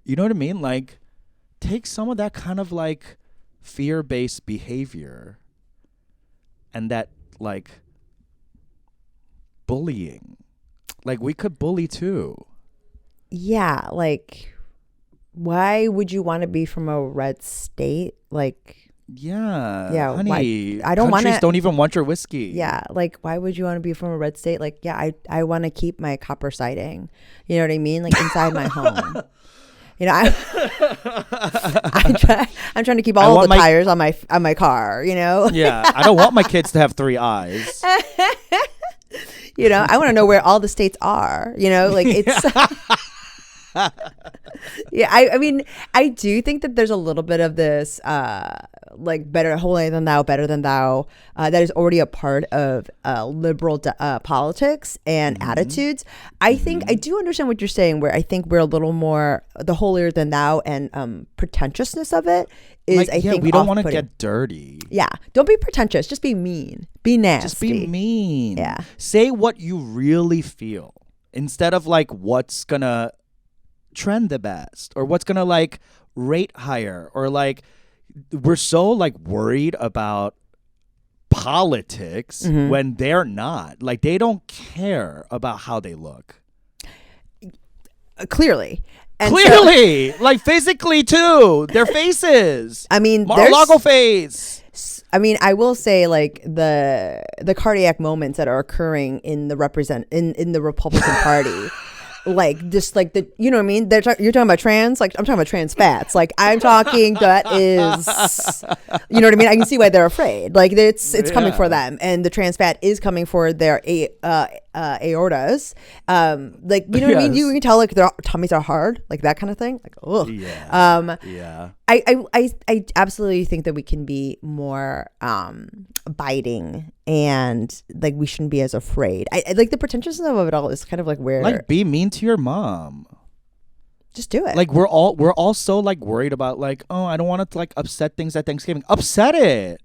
You know what I mean? Like, take some of that kind of like fear-based behavior and that like bullying. Like, we could bully too. yeah. Like, why would you want to be from a red state? Like, Yeah, why? honey. I don't countries wanna- don't even want your whiskey. yeah, like why would you want to be from a red state? Like, yeah, I want to keep my copper siding. You know what I mean? Like inside my home. You know, I'm trying to keep all the tires on my car. You know. Yeah, I don't want my kids to have 3 eyes. You know, I want to know where all the states are. You know, like it's. Yeah, I mean, I do think that there's a little bit of this, like better holier than thou, better than thou, that is already a part of liberal politics and attitudes. I think I do understand what you're saying, where I think we're a little more the holier than thou and pretentiousness of it is. Like, I think we don't want to off-putting. get dirty. Yeah, don't be pretentious. Just be mean. Be nasty. Just be mean. Yeah. Say what you really feel instead of like what's gonna trend the best or what's gonna like rate higher, or like we're so like worried about politics when they're not. Like, they don't care about how they look. Clearly. And Clearly, like physically too. Their faces. I mean, Mar-a-Lago face. I mean, I will say like the cardiac moments that are occurring in the Republican Party. Like just like the, you know what I mean? You're talking about trans, like I'm talking about trans fats. Like I'm talking that is, you know what I mean? I can see why they're afraid. Like it's coming for them, and the trans fat is coming for their aortas. Like, you know what I mean? You can tell like their tummies are hard, like that kind of thing. Like, oh Yeah. Yeah. I absolutely think that we can be more biting, and like we shouldn't be as afraid. I like the pretentiousness of it all is kind of like where, Like, be mean to your mom. just do it. Like, we're all so like worried about like, oh, I don't want to like upset things at Thanksgiving. Upset it.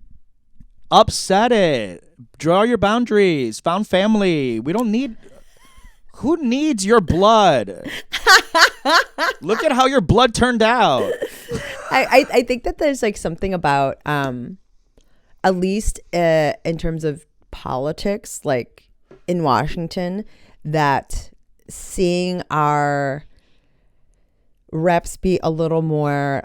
Draw your boundaries. Found family. We don't need. Who needs your blood? Look at how your blood turned out. I think that there's like something about at least in terms of politics, like in Washington, that seeing our reps be a little more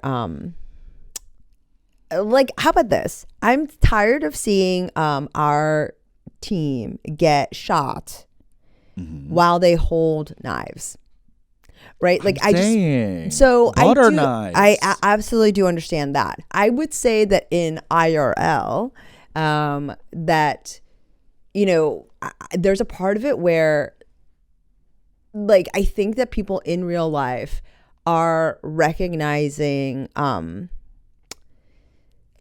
like, how about this? I'm tired of seeing our team get shot while they hold knives. Right? Like, Butter knives. I absolutely do understand that. I would say that in IRL, that there's a part of it where, like, I think that people in real life are recognizing,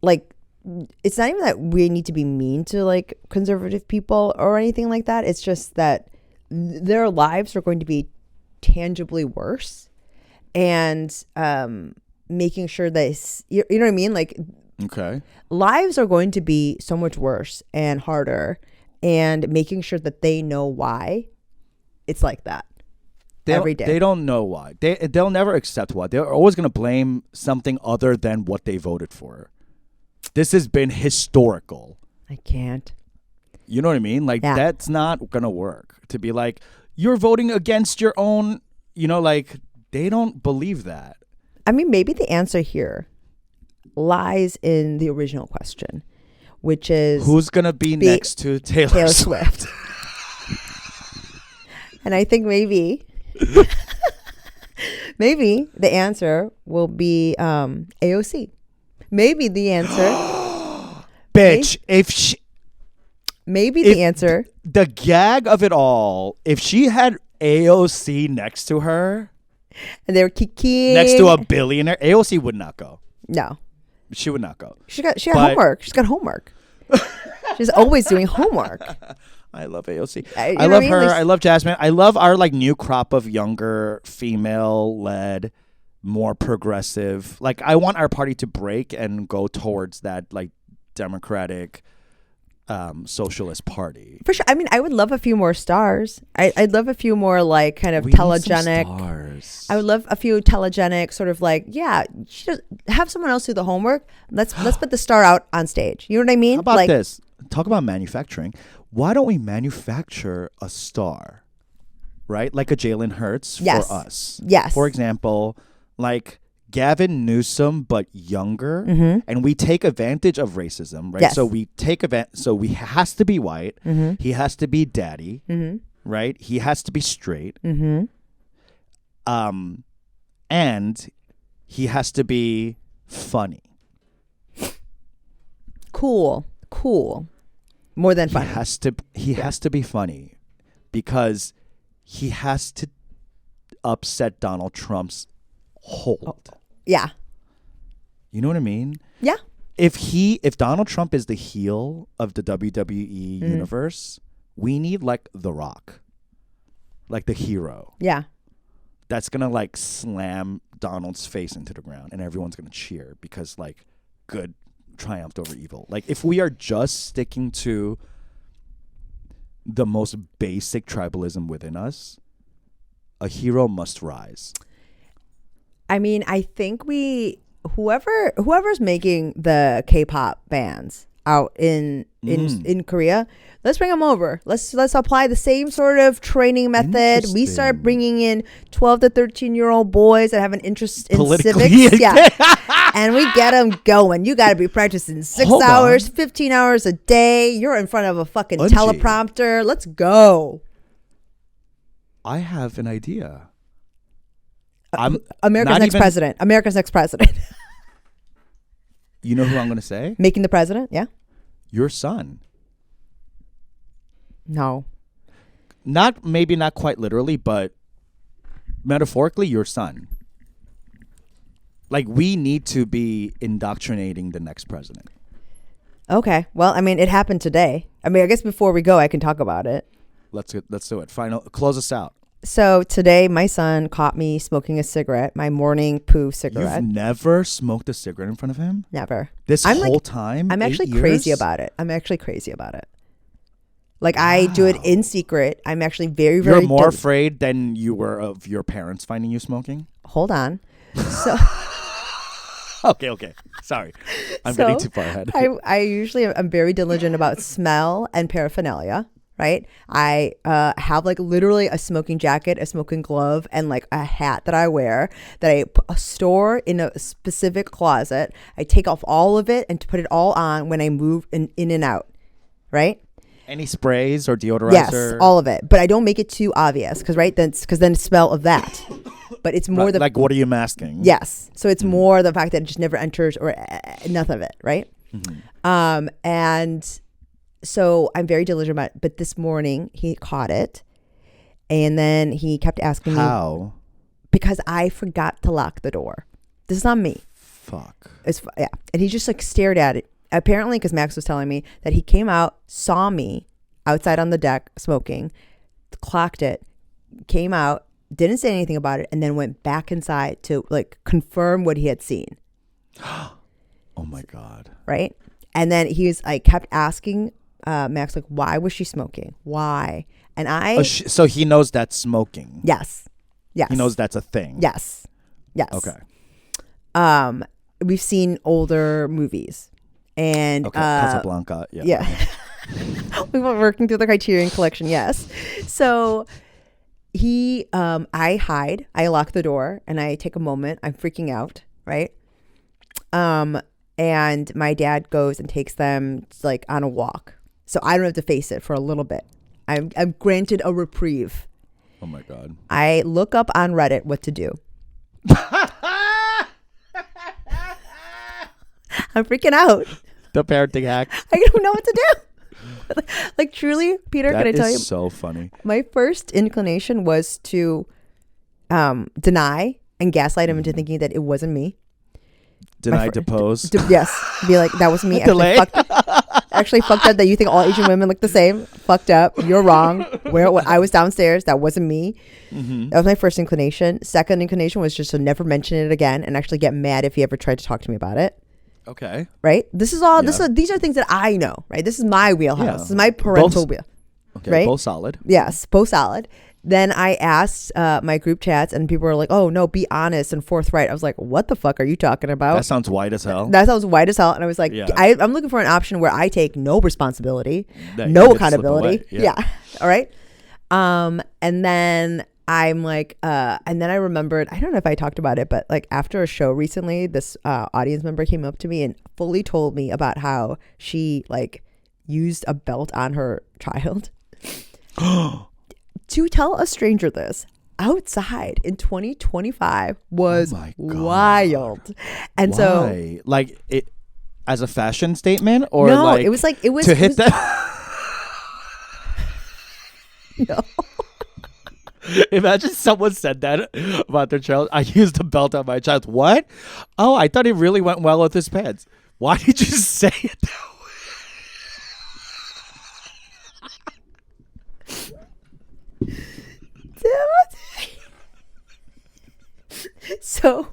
like, it's not even that we need to be mean to like conservative people or anything like that. It's just that their lives are going to be tangibly worse, and making sure that you know what I mean, like, okay, lives are going to be so much worse and harder, and making sure that they know why it's like that every day. They don't know why. They'll never accept why. They're always going to blame something other than what they voted for. This has been historical. I can't. You know what I mean? Like, that's not going to work. To be like, you're voting against your own, like, they don't believe that. I mean, maybe the answer here lies in the original question, which is, who's going to be next to Taylor Swift? And I think maybe the answer will be AOC. Maybe the answer, bitch. Maybe the answer. The gag of it all. If she had AOC next to her, and they were kicking next to a billionaire, AOC would not go. No, she would not go. She got homework. She's got homework. She's always doing homework. I love AOC. I love her. I love Jasmine. I love our like new crop of younger female-led, more progressive. Like, I want our party to break and go towards that like democratic, socialist party. For sure. I mean, I would love a few more stars. I'd love a few more like kind of telegenic. I would love a few telegenic sort of like, have someone else do the homework. Let's put the star out on stage. You know what I mean? How about this? Talk about manufacturing. Why don't we manufacture a star, right? Like a Jalen Hurts for us. Yes. For example, like Gavin Newsom, but younger, and we take advantage of racism, right? Yes. So he has to be white. He has to be daddy, right? He has to be straight, and he has to be funny. Cool. More than funny. He has to be funny, because he has to upset Donald Trump's hold. Yeah. You know what I mean? Yeah. If Donald Trump is the heel of the WWE universe, we need like The Rock, like the hero. Yeah. That's gonna like slam Donald's face into the ground, and everyone's gonna cheer because like good triumphed over evil. Like, if we are just sticking to the most basic tribalism within us, a hero must rise. I mean, I think whoever's making the K-pop bands out in Korea, let's bring them over. Let's apply the same sort of training method. We start bringing in 12 to 13-year-old boys that have an interest in civics. Yeah. And we get them going. You got to be practicing 6 hours, 15 hours a day. You're in front of a fucking teleprompter. Let's go. I have an idea. America's next president. America's next president. You know who I'm going to say? Making the president? Yeah. Your son. No. Maybe not quite literally, but metaphorically, your son. Like, we need to be indoctrinating the next president. Okay. Well, I mean, it happened today. I mean, I guess before we go, I can talk about it. Let's do it. Close us out. So today, my son caught me smoking a cigarette, my morning poo cigarette. You've never smoked a cigarette in front of him? Never. This whole time? I'm actually crazy about it. Like, I do it in secret. I'm actually very, very... You're more afraid than you were of your parents finding you smoking? Hold on. So... Okay. Sorry. I'm getting too far ahead. I usually am very diligent about smell and paraphernalia, right? I have like literally a smoking jacket, a smoking glove, and like a hat that I wear that I store in a specific closet. I take off all of it and to put it all on when I move in and out, right? Any sprays or deodorizer? Yes, all of it. But I don't make it too obvious because then smell of that. But it's more like what are you masking? Yes. So it's more the fact that it just never enters or nothing of it, right? And so I'm very diligent about it. But this morning he caught it. And then he kept asking me. How? Because I forgot to lock the door. This is on me. Fuck. Yeah. And he just like stared at it. Apparently, because Max was telling me that he came out, saw me outside on the deck smoking, clocked it, came out, didn't say anything about it, and then went back inside to like confirm what he had seen. Oh my God. Right? And then kept asking Max, like, why was she smoking? Why? And so he knows that's smoking. Yes. Yes. He knows that's a thing. Yes. Yes. Okay. We've seen older movies. And Casablanca. Yeah. Yeah. We were working through the Criterion Collection. Yes. So I hide, I lock the door, and I take a moment. I'm freaking out. Right. And my dad goes and takes them like on a walk. So I don't have to face it for a little bit. I'm granted a reprieve. Oh my God. I look up on Reddit what to do. I'm freaking out. The parenting hack. I don't know what to do. Like truly, Peter, can I tell you? That is so funny. My first inclination was to deny and gaslight him into thinking that it wasn't me. Deny, depose. Yes. Be like, that was me. Delay. Actually fucked up that you think all Asian women look the same. Fucked up. You're wrong. I was downstairs. That wasn't me. Mm-hmm. That was my first inclination. Second inclination was just to never mention it again and actually get mad if he ever tried to talk to me about it. Okay. Right? These are things that I know, right? This is my wheelhouse. Yeah. This is my parental wheel. Okay, right? both solid. Yes, both solid. Then I asked my group chats, and people were like, "Oh no, be honest and forthright." I was like, "What the fuck are you talking about?" That sounds white as hell. That sounds white as hell. And I was like, Yeah. I'm looking for an option where I take no responsibility, That no you could slip accountability. away. Yeah. All right. And then I'm like, and then I remembered, I don't know if I talked about it, but like after a show recently, this audience member came up to me and fully told me about how she like used a belt on her child. To tell a stranger this outside in 2025 was wild. And Why? so like it as a fashion statement or no, like it was to hit that. No. Imagine someone said that about their child. I used a belt on my child. What? Oh, I thought it really went well with his pants. Why did you say it that way? So,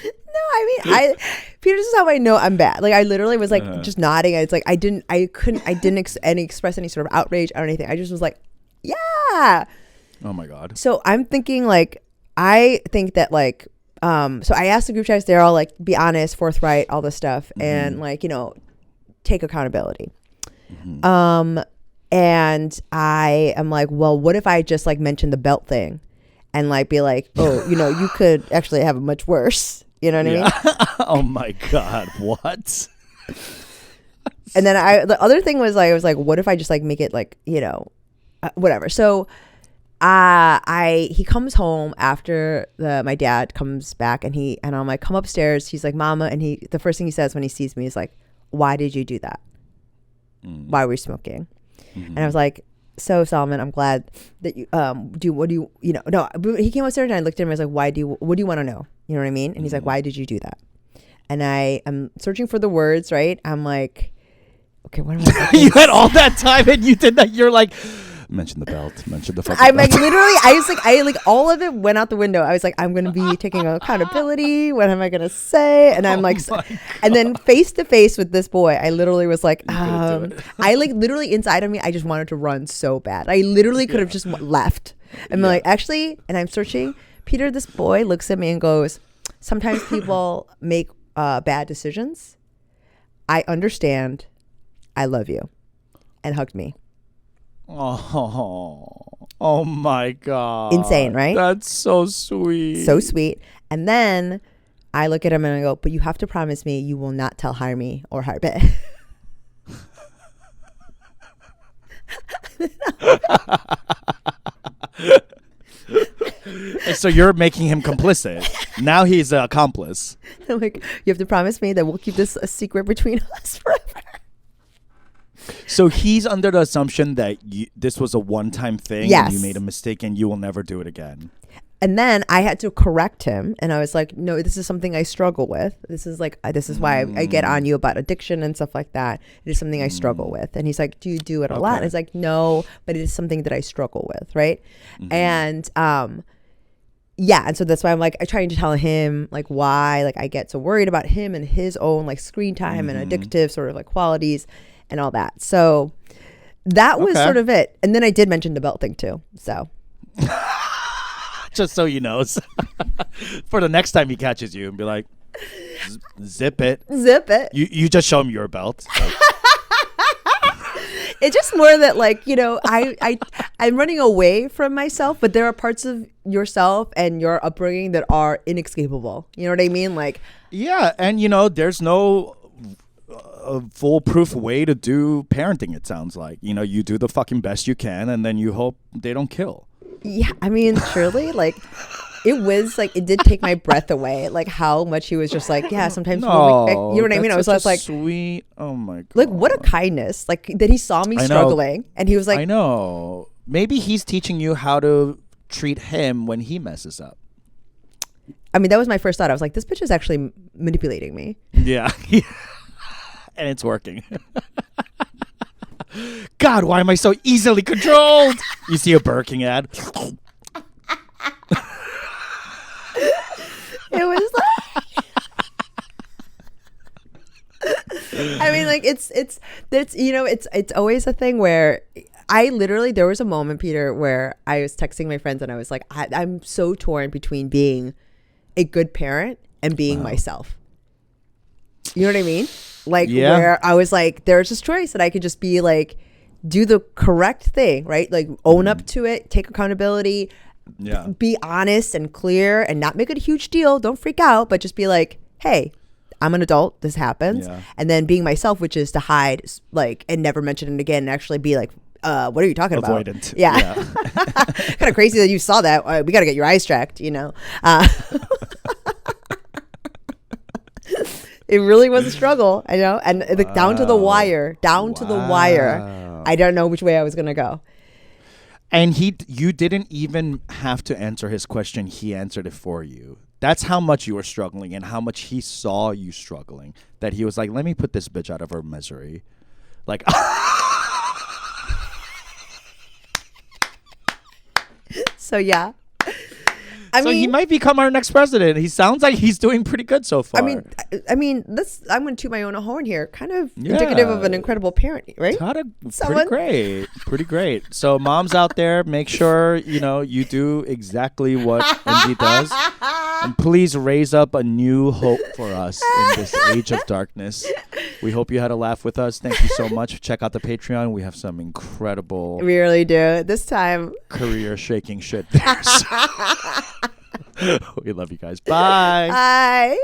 no, I mean, Peter, this is how I know I'm bad. Like, I literally was like just nodding. It's like I didn't express any sort of outrage or anything. I just was like, yeah. Oh my God. So I'm thinking like, I think that like, so I asked the group chats, they're all like, be honest, forthright, all this stuff, and like, you know, take accountability. And I am like, well, what if I just like mention the belt thing and like be like, oh, you know, you could actually have it much worse. You know what I mean? Oh my God. What? And then the other thing was like, I was like, what if I just like make it like, you know, whatever. So he comes home after my dad comes back and I'm like, come upstairs. He's like, Mama. And the first thing he says when he sees me is like, why did you do that? Why were you smoking? And I was like, so Solomon, I'm glad that you no, but he came upstairs and I looked at him and I was like, what do you want to know? You know what I mean? And he's like, why did you do that? And I am searching for the words, right? I'm like, okay, what am I You had all that time and you did that. You're like, mention the belt, mention the fucking I'm belt. like, literally, I all of it went out the window. I was like, I'm going to be taking accountability. What am I going to say? And I'm like, and then face to face with this boy, I literally was like, I like literally inside of me, I just wanted to run so bad. I literally could have just left. And like, actually, and I'm searching. Peter, this boy looks at me and goes, sometimes people make bad decisions. I understand. I love you. And hugged me. Oh my God. Insane, right? That's so sweet. So sweet. And then I look at him and I go, but you have to promise me you will not tell Harmy or Harbet. So you're making him complicit. Now he's an accomplice. I'm like, you have to promise me that we'll keep this a secret between us forever. So he's under the assumption that this was a one-time thing. Yes. And you made a mistake and you will never do it again. And then I had to correct him, and I was like, no, this is something I struggle with. This is like, this is why I get on you about addiction and stuff like that. It is something I struggle with. And he's like, do you do it a lot? And it's like, no, but it is something that I struggle with, right? And yeah, and so that's why I'm like, I trying to tell him like why like I get so worried about him and his own like screen time and addictive sort of like qualities and all that. So that was sort of it. And then I did mention the belt thing too. So just so you know, for the next time he catches you and be like, zip it. You just show him your belt. Like, it's just more that like, you know, I'm running away from myself, but there are parts of yourself and your upbringing that are inescapable. You know what I mean? Like, yeah. And you know, there's no foolproof way to do parenting. It sounds like, you know, you do the fucking best you can and then you hope they don't kill. Yeah, I mean, surely, like, it was like it did take my breath away. Like how much he was just like, yeah, sometimes no, you know what I mean. I was like, sweet. Oh my god, like what a kindness. Like that he saw me struggling, and he was like, I know. Maybe he's teaching you how to treat him when he messes up. I mean, that was my first thought. I was like, this bitch is actually manipulating me. Yeah, and it's working. God, why am I so easily controlled? You see a Burger King ad. It was like, I mean, like it's you know, it's always a thing where I literally, there was a moment, Peter, where I was texting my friends and I was like, I'm so torn between being a good parent and being myself. You know what I mean? Like where I was like, there's this choice that I could just be like, do the correct thing, right? Like own up to it, take accountability, be honest and clear and not make it a huge deal. Don't freak out, but just be like, hey, I'm an adult. This happens. Yeah. And then being myself, which is to hide like and never mention it again and actually be like, what are you talking about? Avoidant. Yeah. Kind of crazy that you saw that. We got to get your eyes tracked, you know? It really was a struggle, I know, and down to the wire, to the wire. I don't know which way I was gonna go. And you didn't even have to answer his question; he answered it for you. That's how much you were struggling, and how much he saw you struggling. That he was like, "Let me put this bitch out of her misery." Like, so yeah. I mean, he might become our next president. He sounds like he's doing pretty good so far. I mean, I'm going to toot my own horn here. Kind of indicative of an incredible parent, right? Pretty great. So moms out there, make sure, you know, you do exactly what MD does. And please raise up a new hope for us in this age of darkness. We hope you had a laugh with us. Thank you so much. Check out the Patreon. We have some incredible... We really do. This time... career-shaking shit there. We love you guys. Bye. Bye.